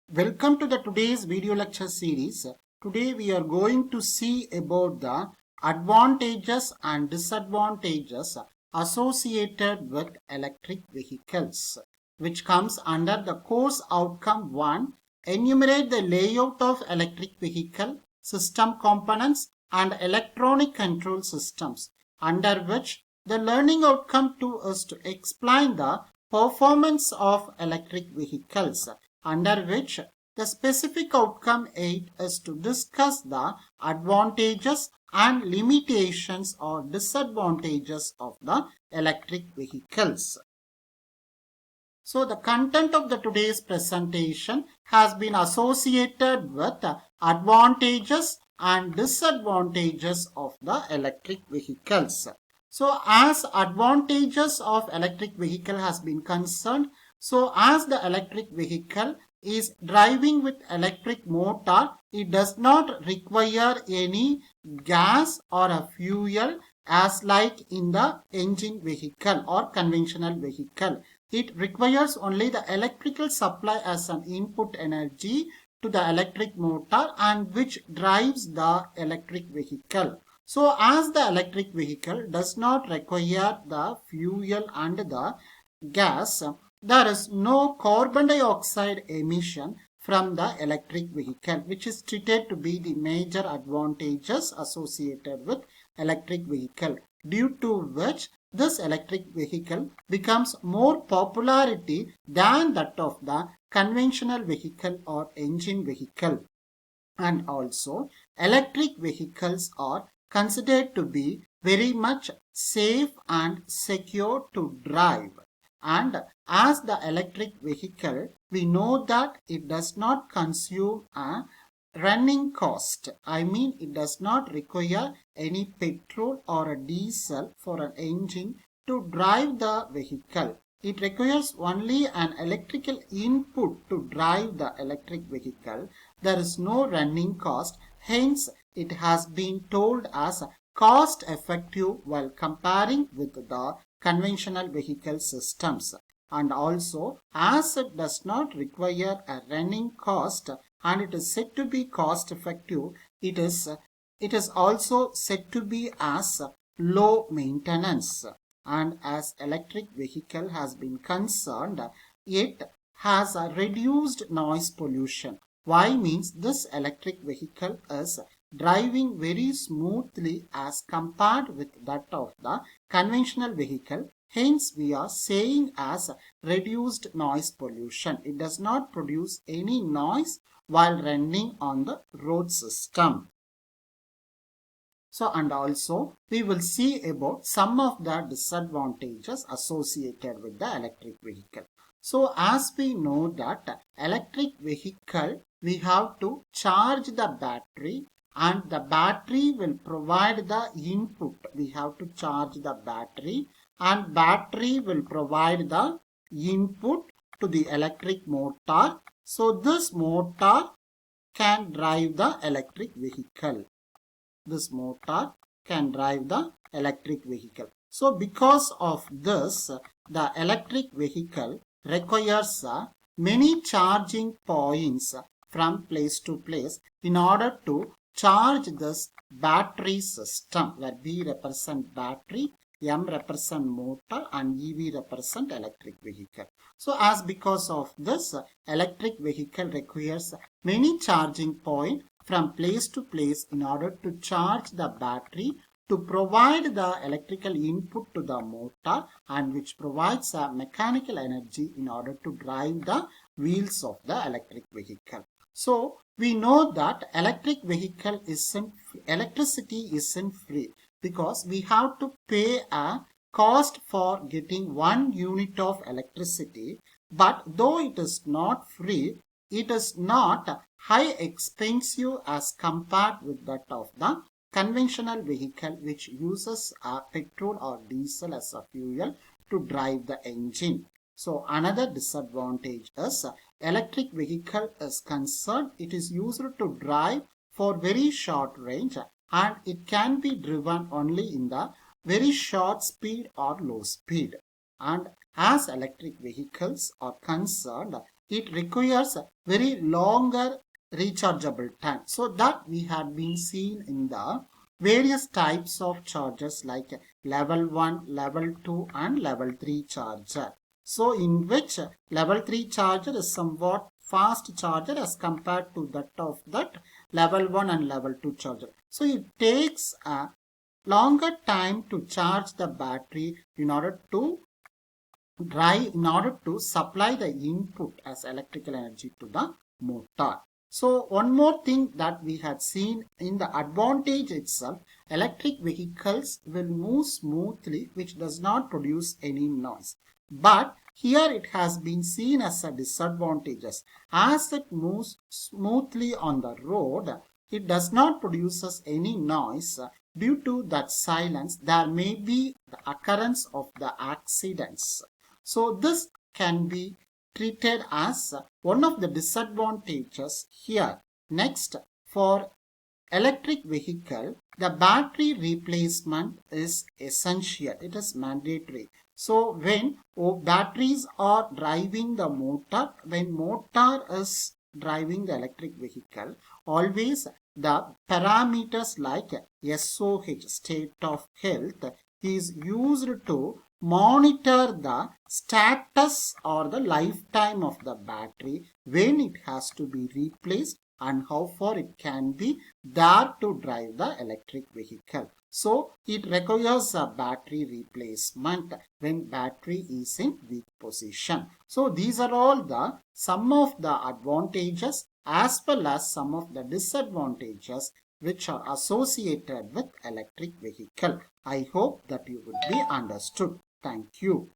Welcome to the today's video lecture series. Today we are going to see about the advantages and disadvantages associated with electric vehicles, which comes under the course outcome 1. Enumerate the layout of electric vehicle, system components and electronic control systems, under which the learning outcome 2 is to explain the performance of electric vehicles, under which the specific outcome 8 is to discuss the advantages and limitations or disadvantages of the electric vehicles. So the content of the today's presentation has been associated with the advantages and disadvantages of the electric vehicles. So as advantages of electric vehicle has been concerned, so as the electric vehicle is driving with electric motor, it does not require any gas or a fuel as like in the engine vehicle or conventional vehicle. It requires only the electrical supply as an input energy to the electric motor and which drives the electric vehicle. So as the electric vehicle does not require the fuel and the gas, there is no carbon dioxide emission from the electric vehicle, which is treated to be the major advantages associated with electric vehicle, due to which this electric vehicle becomes more popularity than that of the conventional vehicle or engine vehicle. And also electric vehicles are considered to be very much safe and secure to drive. And as the electric vehicle, we know that it does not consume a running cost. I mean, it does not require any petrol or a diesel for an engine to drive the vehicle. It requires only an electrical input to drive the electric vehicle. There is no running cost. Hence, it has been told as cost effective while comparing with the conventional vehicle systems. And also, as it does not require a running cost and it is said to be cost effective, it is also said to be as low maintenance. And as electric vehicle has been concerned, it has a reduced noise pollution. Why means this electric vehicle is driving very smoothly as compared with that of the conventional vehicle. Hence, we are saying as reduced noise pollution. It does not produce any noise while running on the road system. So, and also we will see about some of the disadvantages associated with the electric vehicle. So, as we know that electric vehicle, we have to charge the battery and the battery will provide the input. We have to charge the battery and battery will provide the input to the electric motor. So, this motor can drive the electric vehicle. This motor can drive the electric vehicle. So, because of this, the electric vehicle requires many charging points from place to place in order to charge this battery system, where B represent battery, M represent motor and EV represent electric vehicle. So, as because of this, electric vehicle requires many charging points from place to place in order to charge the battery to provide the electrical input to the motor and which provides a mechanical energy in order to drive the wheels of the electric vehicle. So, we know that electricity isn't free because we have to pay a cost for getting 1 unit of electricity, but though it is not free, it is not high expensive as compared with that of the conventional vehicle which uses a petrol or diesel as a fuel to drive the engine. So another disadvantage is electric vehicle is concerned, it is used to drive for very short range and it can be driven only in the very short speed or low speed. And as electric vehicles are concerned, it requires very longer rechargeable time. So that we had been seen in the various types of chargers like level 1, level 2 and level 3 charger. So in which level 3 charger is somewhat fast charger as compared to that of that level 1 and level 2 charger. So it takes a longer time to charge the battery in order to supply the input as electrical energy to the motor. So one more thing that we had seen in the advantage itself, electric vehicles will move smoothly, which does not produce any noise. But here it has been seen as a disadvantages. As it moves smoothly on the road, it does not produce any noise. Due to that silence, there may be the occurrence of the accidents. So this can be treated as one of the disadvantages here. Next, for electric vehicle, the battery replacement is essential. It is mandatory. So when batteries are driving the motor, when motor is driving the electric vehicle, always the parameters like SOH, state of health, is used to monitor the status or the lifetime of the battery, when it has to be replaced and how far it can be there to drive the electric vehicle. So it requires a battery replacement when battery is in weak position. So these are all the some of the advantages as well as some of the disadvantages which are associated with electric vehicle. I hope that you would be understood. Thank you.